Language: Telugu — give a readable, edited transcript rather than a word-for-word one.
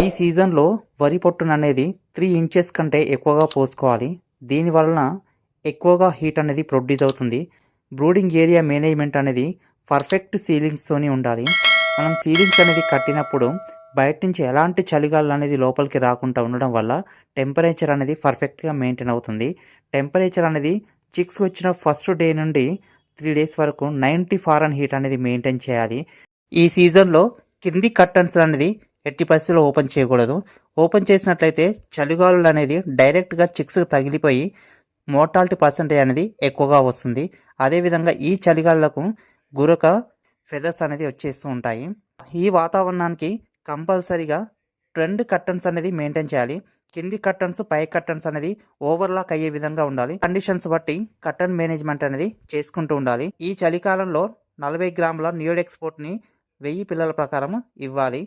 ఈ సీజన్లో వరి పొట్టుననేది 3 ఇంచెస్ కంటే ఎక్కువగా పోసుకోవాలి. దీనివలన ఎక్కువగా హీట్ అనేది ప్రొడ్యూస్ అవుతుంది. బ్రూడింగ్ ఏరియా మేనేజ్మెంట్ అనేది పర్ఫెక్ట్ సీలింగ్స్తోని ఉండాలి. మనం సీలింగ్స్ అనేది కట్టినప్పుడు బయట నుంచి ఎలాంటి చలిగాలు అనేది లోపలికి రాకుండా ఉండడం వల్ల టెంపరేచర్ అనేది పర్ఫెక్ట్గా మెయింటైన్ అవుతుంది. టెంపరేచర్ అనేది చిక్స్ వచ్చిన ఫస్ట్ డే నుండి 3 డేస్ వరకు 90 ఫారెన్ హీట్ అనేది మెయింటైన్ చేయాలి. ఈ సీజన్లో కింది కర్టన్స్ అనేది ఎట్టి పరిస్థితుల్లో ఓపెన్ చేయకూడదు. ఓపెన్ చేసినట్లయితే చలిగాలులు అనేది డైరెక్ట్గా చిక్స్కి తగిలిపోయి మోర్టాలిటీ పర్సెంటేజ్ అనేది ఎక్కువగా వస్తుంది. అదేవిధంగా ఈ చలిగాలులకు గురక ఫెదర్స్ అనేది వచ్చేస్తూ ఉంటాయి. ఈ వాతావరణానికి కంపల్సరీగా 2 కర్టన్స్ అనేది మెయింటైన్ చేయాలి. కింది కర్టన్స్ పై కర్టన్స్ అనేది ఓవర్లాక్ అయ్యే విధంగా ఉండాలి. కండిషన్స్ బట్టి కర్టన్ మేనేజ్మెంట్ అనేది చేసుకుంటూ ఉండాలి. ఈ చలికాలంలో 40 గ్రాముల నియోడెక్స్పోర్ట్ని 1000 పిల్లల ప్రకారం ఇవ్వాలి.